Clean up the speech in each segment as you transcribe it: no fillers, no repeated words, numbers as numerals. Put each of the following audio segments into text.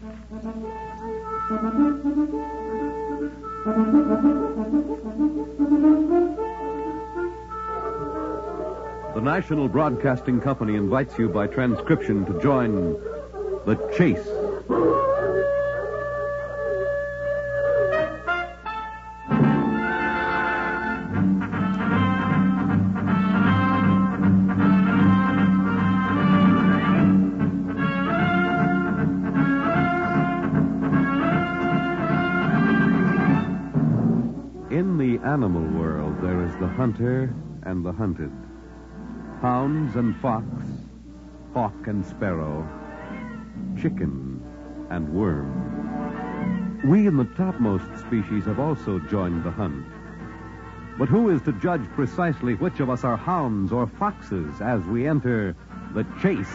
The National Broadcasting Company invites you by transcription to join The Chase. In the animal world, there is the hunter and the hunted. Hounds and fox, hawk and sparrow, chicken and worm. We in the topmost species have also joined the hunt. But who is to judge precisely which of us are hounds or foxes as we enter the chase?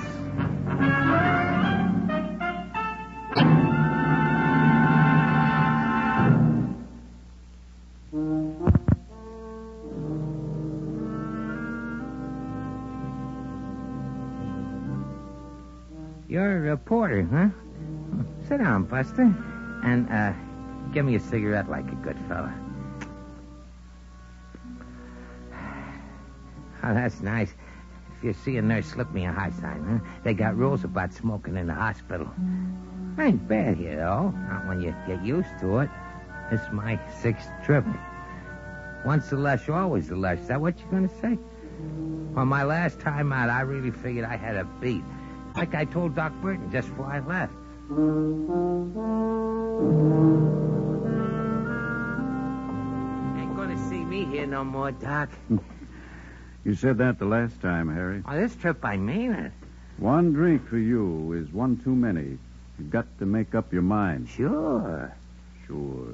You're a reporter, huh? Sit down, Buster. And, give me a cigarette like a good fella. Oh, that's nice. If you see a nurse, slip me a high sign, huh? They got rules about smoking in the hospital. Ain't bad here, though. Not when you get used to it. This is my 6th trip. Once the lush, always the lush. Is that what you're going to say? On my last time out, I really figured I had a beat. Like I told Doc Burton just before I left. Ain't gonna see me here no more, Doc. You said that the last time, Harry. Oh, this trip, I mean it. One drink for you is one too many. You've got to make up your mind. Sure. Sure.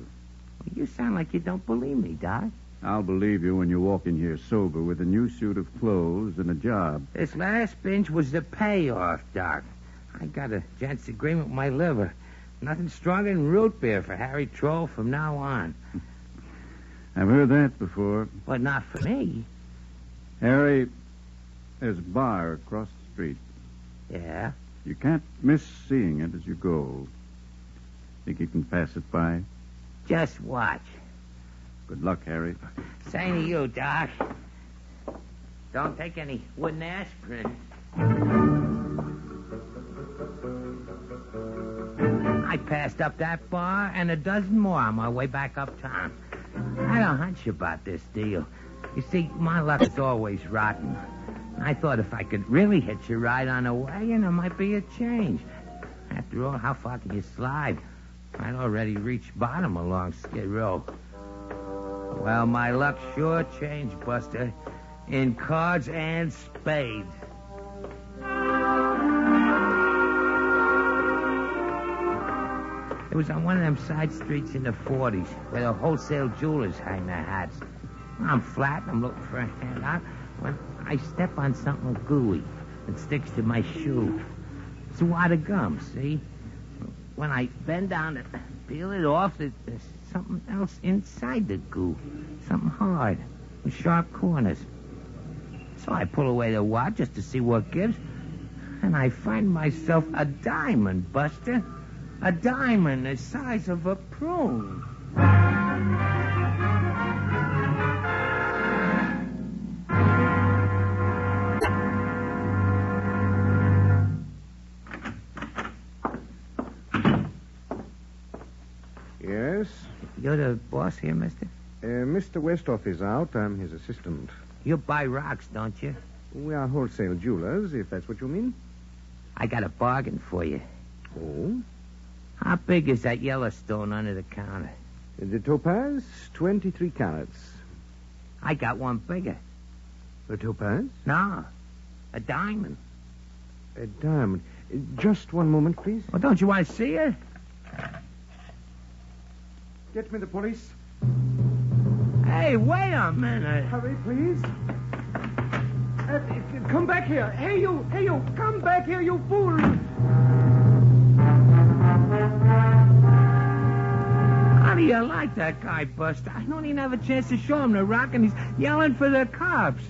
You sound like you don't believe me, Doc. I'll believe you when you walk in here sober with a new suit of clothes and a job. This last binge was the payoff, Doc. I got a gent's agreement with my liver. Nothing stronger than root beer for Harry Troll from now on. I've heard that before. But not for me. Harry, there's a bar across the street. Yeah? You can't miss seeing it as you go. Think you can pass it by? Just watch. Good luck, Harry. Same to you, Doc. Don't take any wooden aspirin. I passed up that bar and a dozen more on my way back uptown. I had a hunch about this deal. You see, my luck is always rotten. I thought if I could really hitch a ride on a wagon, there might be a change. After all, how far can you slide? I'd already reached bottom along Skid Row. Well, my luck sure changed, Buster. In cards and spades. It was on one of them side streets in the 40s where the wholesale jewelers hang their hats. I'm flat and I'm looking for a hand out when I step on something gooey that sticks to my shoe. It's a wad of gum, see? When I bend down and peel it off, there's something else inside the goo. Something hard with sharp corners. So I pull away the wad just to see what gives, and I find myself a diamond, Buster. A diamond the size of a prune. Yes? You're the boss here, mister? Mr. Westhoff is out. I'm his assistant. You buy rocks, don't you? We are wholesale jewelers, if that's what you mean. I got a bargain for you. Oh? How big is that yellow stone under the counter? The topaz, 23 carats. I got one bigger. A topaz? No, a diamond. A diamond. Just one moment, please. Well, don't you want to see it? Get me the police. Hey, wait a minute. Hurry, please. Come back here. Hey, you, come back here, you fool. How do you like that guy, Buster? I don't even have a chance to show him the rock, and he's yelling for the cops.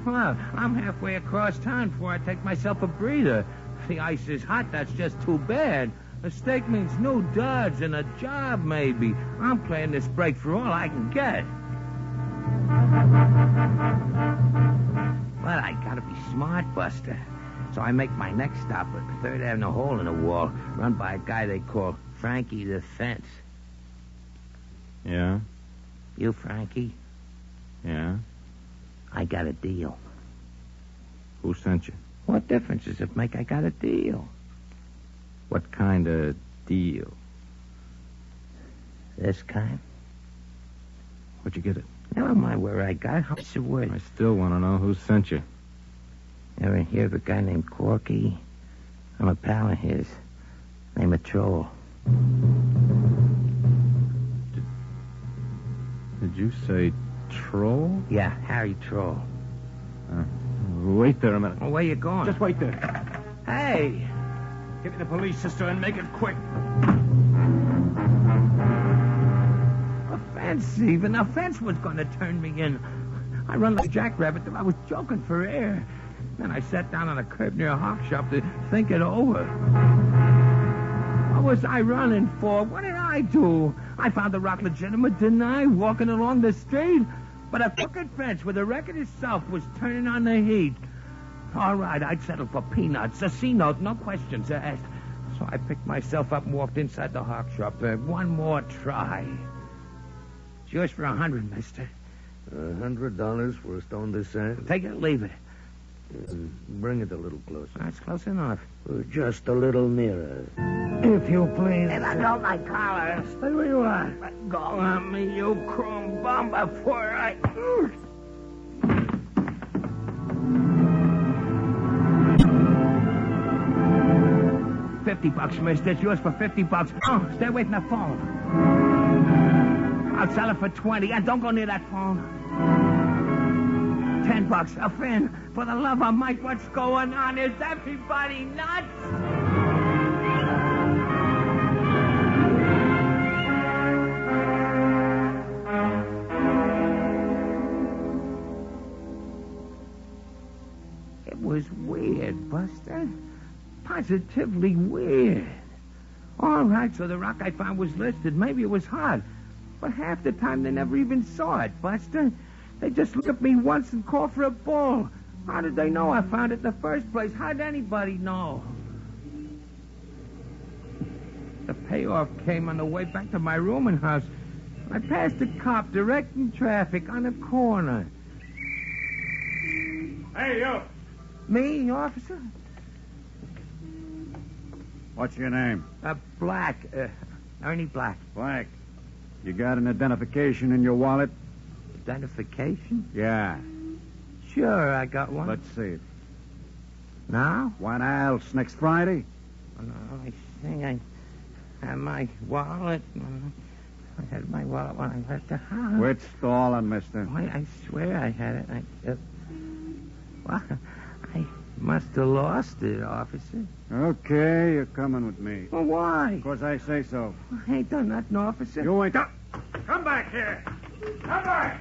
Well, I'm halfway across town before I take myself a breather. If the ice is hot, that's just too bad. A steak means new duds and a job, maybe. I'm playing this break for all I can get. But I gotta be smart, Buster. So I make my next stop at 3rd Avenue hole in the wall, run by a guy they call Frankie the Fence. Yeah? You, Frankie? Yeah? I got a deal. Who sent you? What difference does it make? I got a deal. What kind of deal? This kind? Where'd you get it? Never mind where I got it. How much it worth? I still want to know who sent you. Ever hear of a guy named Corky? I'm a pal of his. Name of Troll. Did you say Troll? Yeah, Harry Troll. Wait there a minute. Well, where you going? Just wait there. Hey! Get to the police, sister, and make it quick. A fence, even. A fence was going to turn me in. I run like a jackrabbit till I was joking for air. Then I sat down on a curb near a hawk shop to think it over. What was I running for? What did I do? I found the rock legitimate, didn't I? Walking along the street. But a crooked fence with the record itself was turning on the heat. All right, I'd settle for peanuts. A C-note, no questions asked. So I picked myself up and walked inside the hawk shop. One more try. It's yours for $100, mister. $100 for a stone this size? Take it or leave it. Bring it a little closer. That's close enough. Just a little nearer. If you please. Hey, let go my collar. Stay where you are. Let go of me, you chrome bum, before I... $50, mister. It's yours for $50. Oh, stay away from the phone. I'll sell it for $20. And don't go near that phone. $10. A fin. For the love of Mike, what's going on? Is everybody nuts? It was weird, Buster. Positively weird. All right, so the rock I found was listed. Maybe it was hot. But half the time they never even saw it, Buster. They just looked at me once and called for a bull. How did they know I found it in the first place? How did anybody know? The payoff came on the way back to my rooming house. I passed a cop directing traffic on a corner. Hey, you! Me, officer? What's your name? Black. Ernie Black. Black. You got an identification in your wallet? Identification? Yeah. Sure, I got one. Let's see it. Now? What else? Next Friday? I think I had my wallet. I had my wallet when I left the house. Quit stalling, mister. Why, I swear I had it. Well, I must have lost it, officer. Okay, you're coming with me. Well, why? Because I say so. I ain't done nothing, officer. You ain't... Come back here! Come back!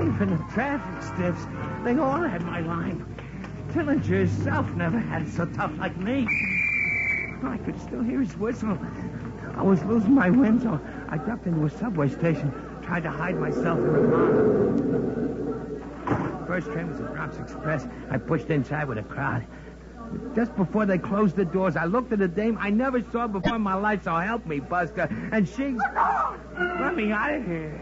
Even the traffic stiffs, they all had my line. Tillinger himself never had it so tough like me. I could still hear his whistle. I was losing my wind, so I ducked into a subway station, tried to hide myself in the car. First train was the Bronx Express. I pushed inside with a crowd. Just before they closed the doors, I looked at a dame I never saw before in my life, so help me, Buster. And she... Let me out of here.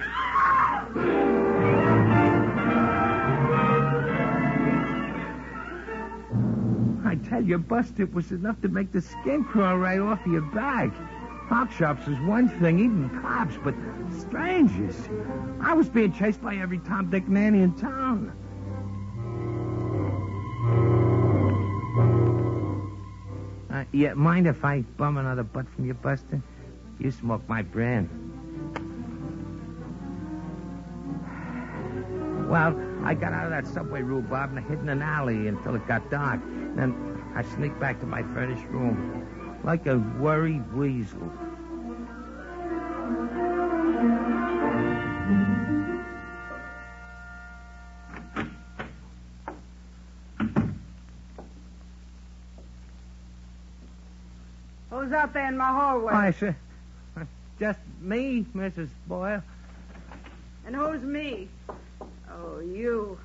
I tell you, Buster, it was enough to make the skin crawl right off of your back. Hawk shops was one thing, even cops, but strangers. I was being chased by every Tom, Dick, and Annie in town. Yeah, mind if I bum another butt from you, Buster? You smoke my brand. Well, I got out of that subway rhubarb and I hid in an alley until it got dark. Then I sneaked back to my furnished room like a worried weasel. Who's out there in my hallway? Why, sir, just me, Mrs. Boyle. And who's me? Oh, you.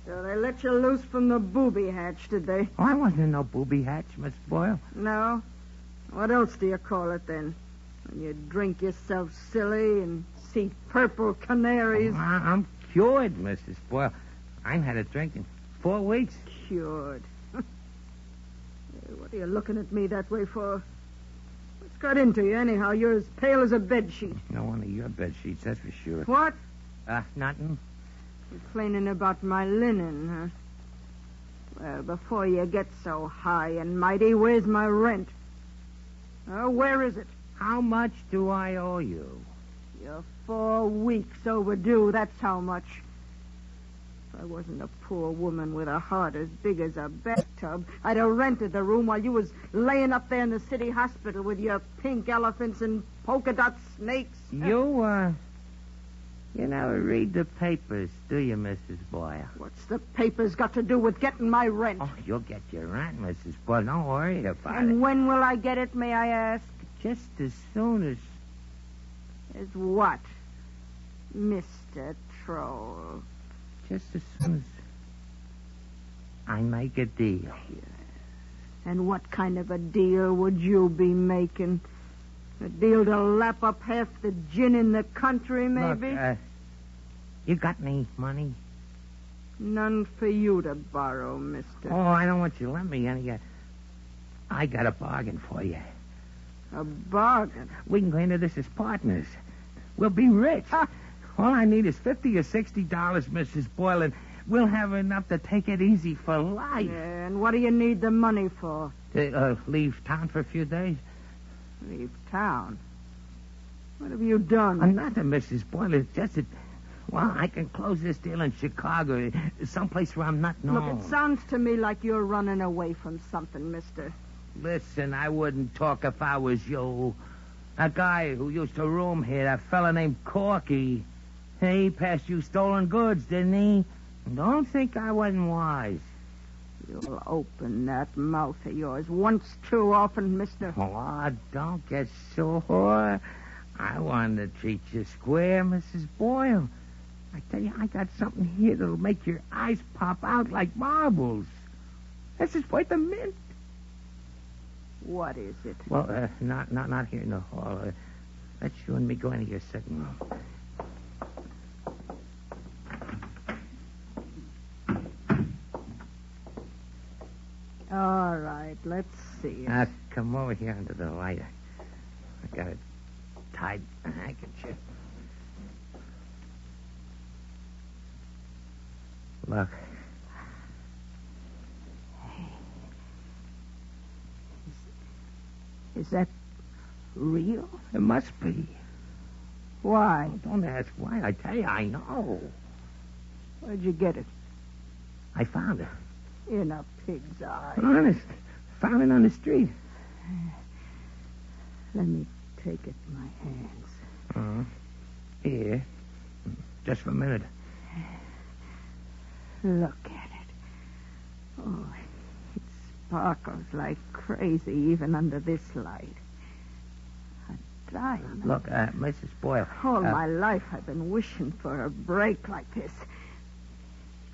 So they let you loose from the booby hatch, did they? Oh, I wasn't in no booby hatch, Miss Boyle. No? What else do you call it, then? When you drink yourself silly and see purple canaries? Oh, I'm cured, Mrs. Boyle. I ain't had a drink in 4 weeks. Cured. What are you looking at me that way for? What's got into you, anyhow? You're as pale as a bedsheet. No one of your bed sheets, that's for sure. What? Nothing. Complaining about my linen, huh? Well, before you get so high and mighty, where's my rent? Where is it? How much do I owe you? You're 4 weeks overdue, that's how much. If I wasn't a poor woman with a heart as big as a bathtub, I'd have rented the room while you was laying up there in the city hospital with your pink elephants and polka dot snakes. You never read the papers, do you, Mrs. Boyle? What's the papers got to do with getting my rent? Oh, you'll get your rent, Mrs. Boyle. Don't worry about it. And when will I get it, may I ask? Just as soon as... As what, Mr. Troll? Just as soon as I make a deal. And what kind of a deal would you be making? A deal to lap up half the gin in the country, maybe? Look, you got any money? None for you to borrow, mister. Oh, I don't want you to lend me any. I got a bargain for you. A bargain? We can go into this as partners. We'll be rich. All I need is $50 or $60, Mrs. Boyle, and we'll have enough to take it easy for life. Yeah, and what do you need the money for? To leave town for a few days? Leave town? What have you done? Nothing, Mrs. Boyle. It's just that, well, I can close this deal in Chicago, someplace where I'm not known. Look, it sounds to me like you're running away from something, mister. Listen, I wouldn't talk if I was you. That guy who used to room here, that fella named Corky, he passed you stolen goods, didn't he? Don't think I wasn't wise. You'll open that mouth of yours once too often, mister. Oh, don't get sore. I want to treat you square, Mrs. Boyle. I tell you, I got something here that'll make your eyes pop out like marbles. This is worth a mint. What is it? Well, not here in the hall. Let you and me go into your second room. All right, let's see. Come over here under the light. I got it tied a handkerchief. Look. Is that real? It must be. Why? Oh, don't ask why. I tell you, I know. Where'd you get it? I found it. In a pig's eye. Honest. Found it on the street. Let me take it in my hands. Here. Just for a minute. Look at it. Oh, it sparkles like crazy even under this light. A diamond. Look, Mrs. Boyle. All my life I've been wishing for a break like this.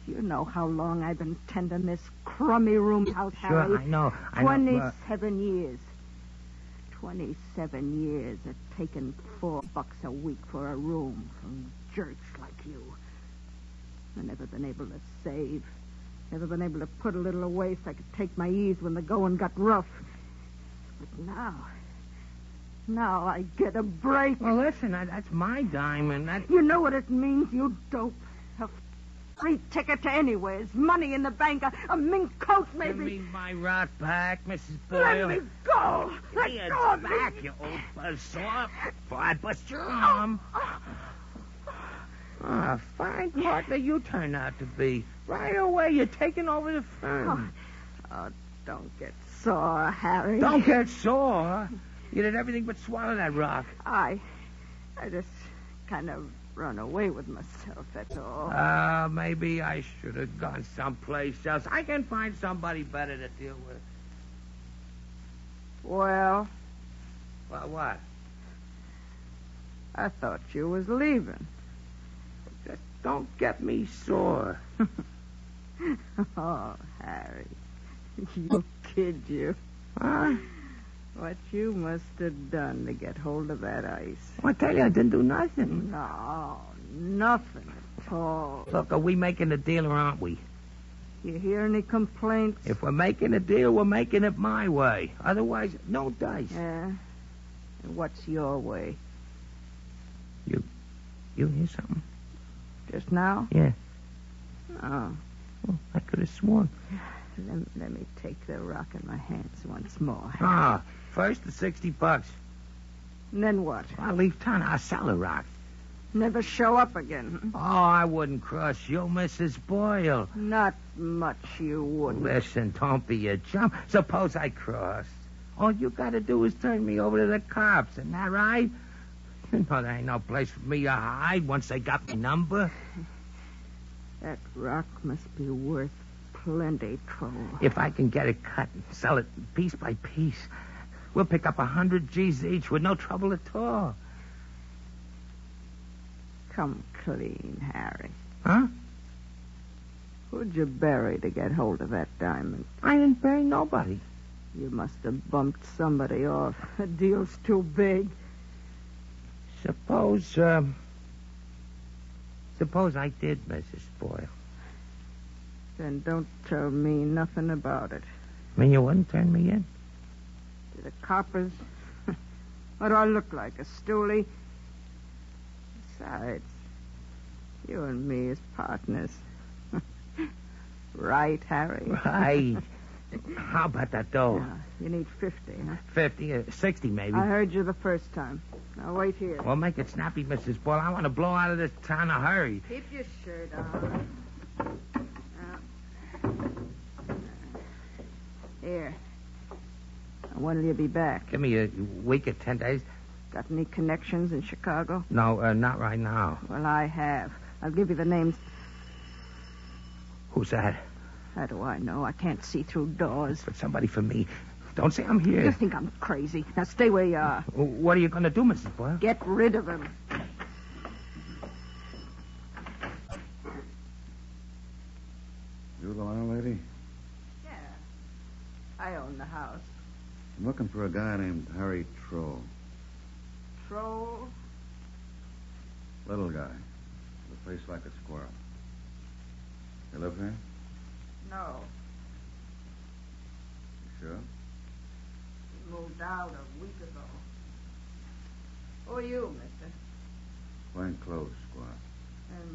You know how long I've been tending this crummy room house, Sure, Harry. I know. 27 years. 27 years of taking $4 a week for a room from jerks like you. I've never been able to save. Never been able to put a little away so I could take my ease when the going got rough. But now I get a break. Well, listen, that's my diamond. You know what it means, you dope. A free ticket to anywheres, money in the bank, a mink coat, maybe. Give me my rot back, Mrs. Boyle. Let me go. Let Give go it of back, me. you old buzzsaw. Before I bust your arm. A fine partner you turned out to be. Right away, you're taking over the firm. Oh, don't get sore, Harry. Don't get sore. You did everything but swallow that rock. I just kind of run away with myself, that's all. Maybe I should have gone someplace else. I can find somebody better to deal with. Well, Well, what? I thought you was leaving. Just don't get me sore. Oh, Harry. You kid you. Huh? What you must have done to get hold of that ice. I tell you, I didn't do nothing. No, nothing at all. Look, are we making a deal or aren't we? You hear any complaints? If we're making a deal, we're making it my way. Otherwise, no dice. Yeah. And what's your way? You hear something? Just now? Yeah. Oh. Well, I could have sworn. Let me take the rock in my hands once more. Ah, first the $60. And then what? I'll leave town. I'll sell the rock. Never show up again. Oh, I wouldn't cross you, Mrs. Boyle. Not much you wouldn't. Listen, don't be a chump. Suppose I cross. All you gotta do is turn me over to the cops. Isn't that right? You know there ain't no place for me to hide once they got my number. That rock must be worth plenty, Troll. If I can get it cut and sell it piece by piece, we'll pick up 100 G's each with no trouble at all. Come clean, Harry. Huh? Who'd you bury to get hold of that diamond? I didn't bury nobody. You must have bumped somebody off. The deal's too big. Suppose I did, Mrs. Boyle. Then don't tell me nothing about it. I mean, you wouldn't turn me in? To the coppers? What do I look like, a stoolie? Besides, you and me is partners. Right, Harry? Right. How about that dough? Yeah, you need 50, huh? 50, 60 maybe. I heard you the first time. Now wait here. Well, make it snappy, Mrs. Boyle. I want to blow out of this town in a hurry. Keep your shirt on. Here. Now, when will you be back? Give me a week or 10 days. Got any connections in Chicago? No, not right now. Well, I have. I'll give you the names. Who's that? How do I know? I can't see through doors. But somebody for me. Don't say I'm You here. think I'm crazy. Now stay where you are. What are you going to do, Mrs. Boyle? Get rid of him. You the landlady? Yeah. I own the house. I'm looking for a guy named Harry Troll. Troll? Little guy. With a face like a squirrel. You live here? No. You sure? He moved out a week ago. Who are you, mister? Plain clothes, squire. And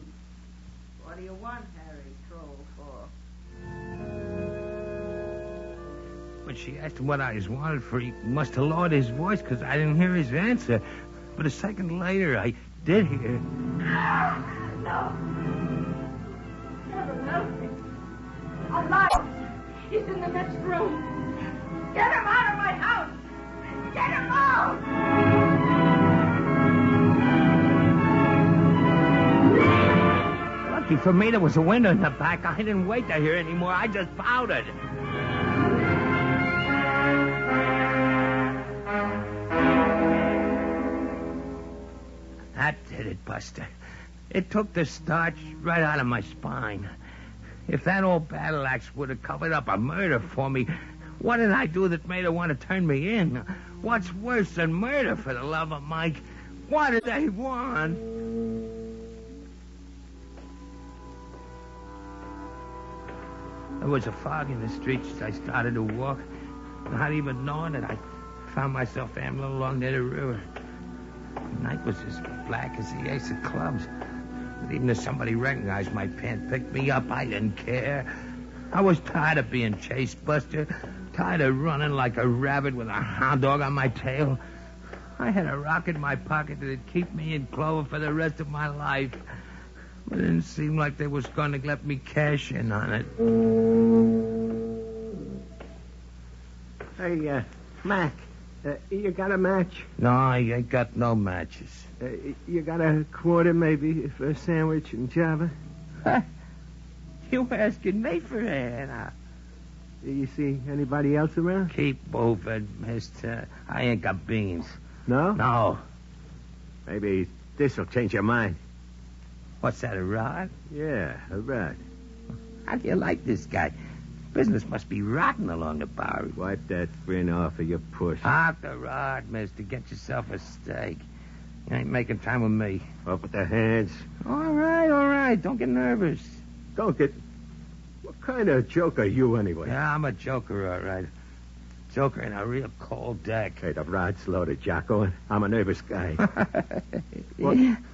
what do you want Harry Troll for? When she asked him what I was wanted for, he must have lowered his voice because I didn't hear his answer. But a second later, I did hear. No. Never help me. Alive. He's in the next room. Get him out of my house. Get him out. Lucky for me, there was a window in the back. I didn't wait to hear any more. I just pouted. That did it, Buster. It took the starch right out of my spine. If that old battle axe would have covered up a murder for me, what did I do that made her want to turn me in? What's worse than murder, for the love of Mike? What did they want? There was a fog in the streets as I started to walk. Not even knowing it, I found myself ambling along near the river. The night was as black as the ace of clubs. But even if somebody recognized my pen, picked me up, I didn't care. I was tired of being chased, Buster. Tired of running like a rabbit with a hound dog on my tail. I had a rock in my pocket that'd keep me in clover for the rest of my life. But it didn't seem like they was going to let me cash in on it. Hey, Mac, you got a match? No, I ain't got no matches. You got a quarter, maybe, for a sandwich and Java? You asking me for that? You see anybody else around? Keep moving, mister. I ain't got beans. No? No. Maybe this'll change your mind. What's that, a rod? Yeah, a rat. How do you like this guy? Business must be rotten along the Bowery. Wipe that grin off of your puss. Off the rod, mister. Get yourself a steak. You ain't making time with me. Up with the hands. All right. Don't get nervous. Don't get... What kind of joke are you, anyway? Yeah, I'm a joker, all right. Joker in a real cold deck. Hey, the rod's loaded, Jocko, and I'm a nervous guy.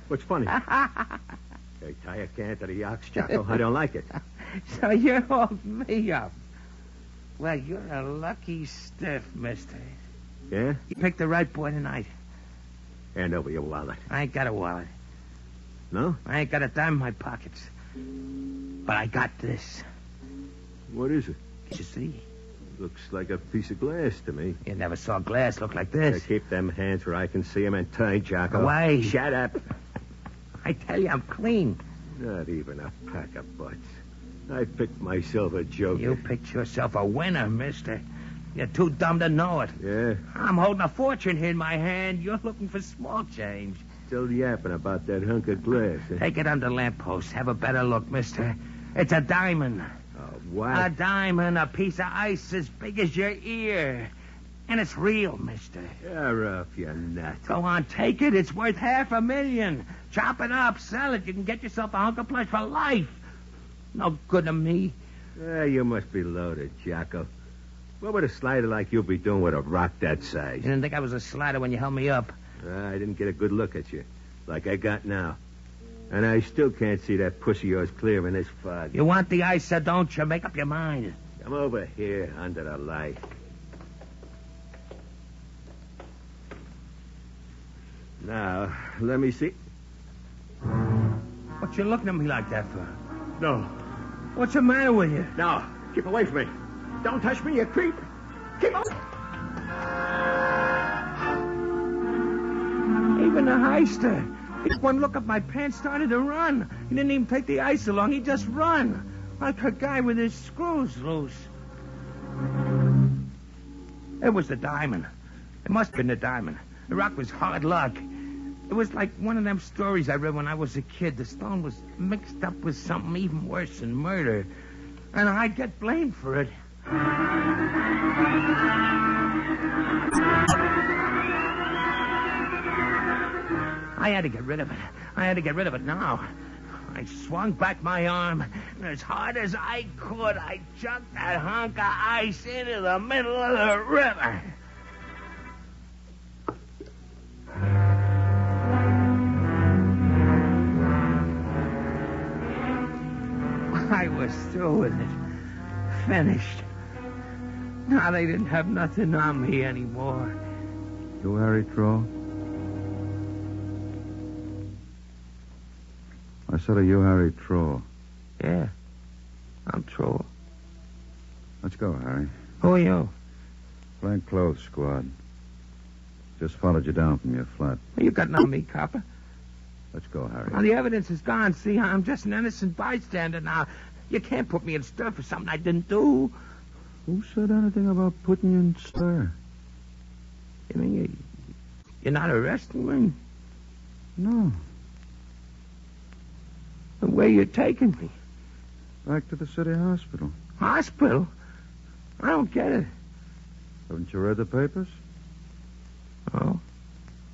What's funny? Hey, tie a can to the ox, Jocko. I don't like it. So you're holding me up. Well, you're a lucky stiff, mister. Yeah? You picked the right boy tonight. Hand over your wallet. I ain't got a wallet. No? I ain't got a dime in my pockets. But I got this. What is it? You see? Looks like a piece of glass to me. You never saw glass look like Now, this. keep them hands where I can see them and turn, Jocko. Away. Shut up. I tell you, I'm clean. Not even a pack of butts. I picked myself a joker. You picked yourself a winner, mister. You're too dumb to know it. Yeah? I'm holding a fortune here in my hand. You're looking for small change. Still yapping about that hunk of glass. Eh? Take it under lamppost. Have a better look, mister. It's a diamond. Oh, what? A diamond, a piece of ice as big as your ear. And it's real, mister. You're off, you nut. Go on, take it. It's worth $500,000. Chop it up, sell it. You can get yourself a hunk of plush for life. No good to me. You must be loaded, Jocko. What would a slider like you be doing with a rock that size? You didn't think I was a slider when you held me up. I didn't get a good look at you, like I got now. And I still can't see that pussy of yours clear in this fog. You want the ice, or don't you? Make up your mind. Come over here under the light. Now, let me see. What you looking at me like that for? No. What's the matter with you? No. Keep away from me. Don't touch me, you creep. Keep away. Even the heister. One look at my pants started to run. He didn't even take the ice along. He just run. Like a guy with his screws loose. It was the diamond. It must have been the diamond. The rock was hard luck. It was like one of them stories I read when I was a kid. The stone was mixed up with something even worse than murder. And I'd get blamed for it. I had to get rid of it. I had to get rid of it now. I swung back my arm, and as hard as I could, I chucked that hunk of ice into the middle of the river. I was through with it. Finished. Now they didn't have nothing on me anymore. You Harry Troll? I said, are you Harry Troll? Yeah, I'm Troll. Let's go, Harry. Who are you? Plain clothes squad. Just followed you down from your flat. You got nothing on me, copper. Let's go, Harry. Now, the evidence is gone. See, I'm just an innocent bystander now. You can't put me in stir for something I didn't do. Who said anything about putting you in stir? You mean you're not arresting me? No. Then where you taking me? Back to the city hospital. Hospital? I don't get it. Haven't you read the papers? Oh?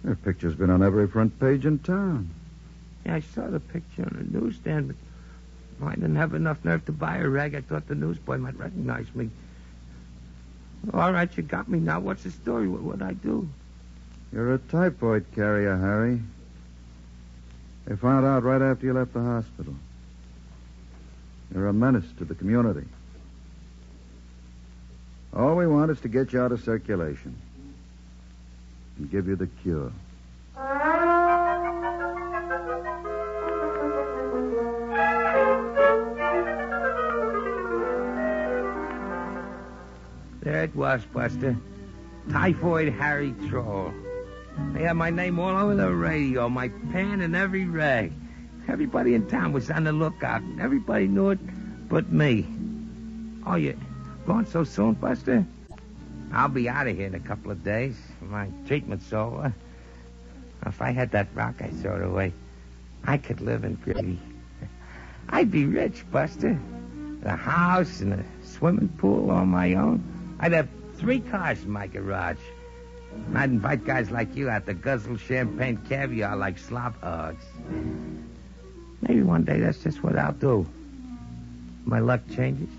Your picture's been on every front page in town. Yeah, I saw the picture on the newsstand, but I didn't have enough nerve to buy a rag. I thought the newsboy might recognize me. All right, you got me. Now, what's the story? What'd I do? You're a typhoid carrier, Harry. They found out right after you left the hospital. You're a menace to the community. All we want is to get you out of circulation and give you the cure. There it was, Buster. Typhoid Harry Troll. They had my name all over the radio, my pan in every rag. Everybody in town was on the lookout. Everybody knew it but me. Oh, you Going so soon, Buster? I'll be out of here in a couple of days. My treatment's over. If I had that rock I threw away, I could live in gravy. I'd be rich, Buster. A house and a swimming pool on my own. I'd have 3 cars in my garage. And I'd invite guys like you out to guzzle champagne caviar like slop hogs. Maybe one day that's just what I'll do. My luck changes.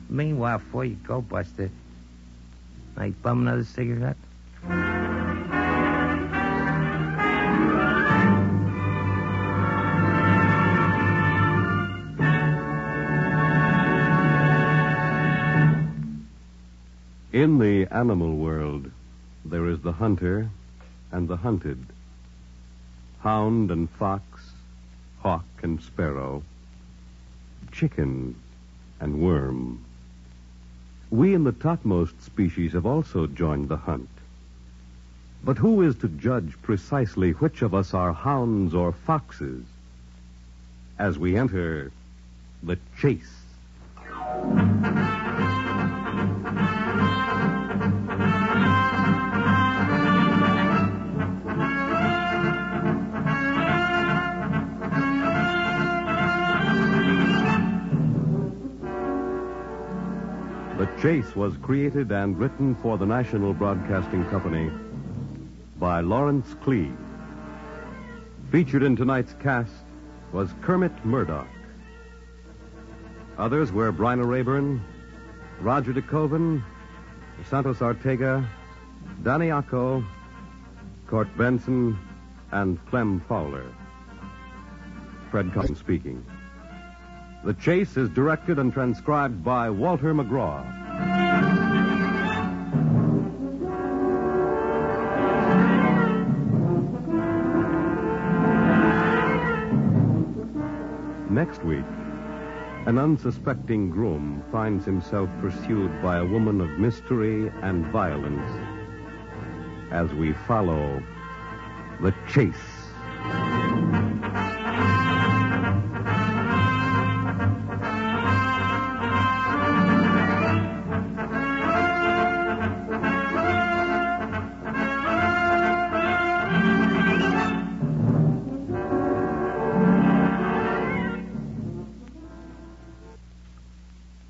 Meanwhile, before you go, Buster, I bum another cigarette? In the animal world, there is the hunter and the hunted. Hound and fox, hawk and sparrow, chicken and worm. We in the topmost species have also joined the hunt. But who is to judge precisely which of us are hounds or foxes as we enter the chase? The Chase was created and written for the National Broadcasting Company by Lawrence Clee. Featured in tonight's cast was Kermit Murdoch. Others were Bryna Rayburn, Roger DeKoven, Santos Ortega, Danny Acco, Court Benson, and Clem Fowler. Fred Cotton speaking. The Chase is directed and transcribed by Walter McGraw. Next week, an unsuspecting groom finds himself pursued by a woman of mystery and violence as we follow The Chase.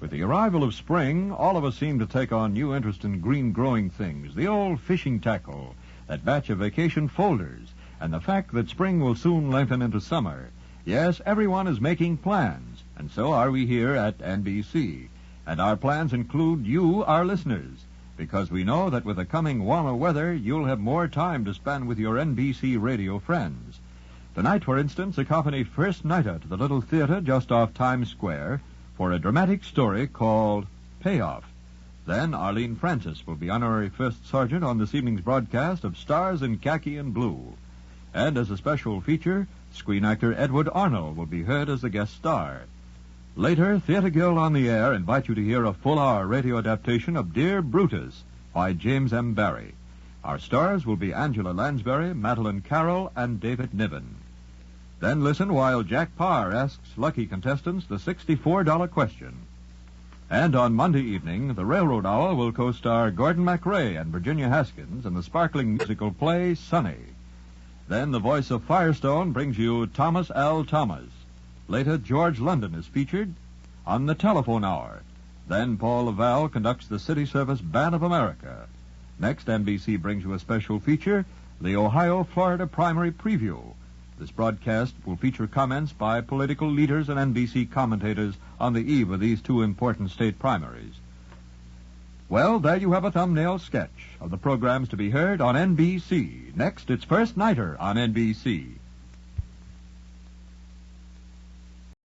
With the arrival of spring, all of us seem to take on new interest in green-growing things. The old fishing tackle, that batch of vacation folders, and the fact that spring will soon lengthen into summer. Yes, everyone is making plans, and so are we here at NBC. And our plans include you, our listeners, because we know that with the coming warmer weather, you'll have more time to spend with your NBC radio friends. Tonight, for instance, accompany First Nighter to the little theater just off Times Square for a dramatic story called Payoff. Then Arlene Francis will be honorary first sergeant on this evening's broadcast of Stars in Khaki and Blue. And as a special feature, screen actor Edward Arnold will be heard as the guest star. Later, Theater Guild on the Air invite you to hear a full-hour radio adaptation of Dear Brutus by James M. Barrie. Our stars will be Angela Lansbury, Madeline Carroll, and David Niven. Then listen while Jack Parr asks lucky contestants the $64 question. And on Monday evening, the Railroad Hour will co-star Gordon MacRae and Virginia Haskins in the sparkling musical play Sunny. Then the voice of Firestone brings you Thomas L. Thomas. Later, George London is featured on the Telephone Hour. Then Paul Laval conducts the City Service Band of America. Next, NBC brings you a special feature, the Ohio-Florida Primary Preview. This broadcast will feature comments by political leaders and NBC commentators on the eve of these two important state primaries. Well, there you have a thumbnail sketch of the programs to be heard on NBC. Next, it's First Nighter on NBC.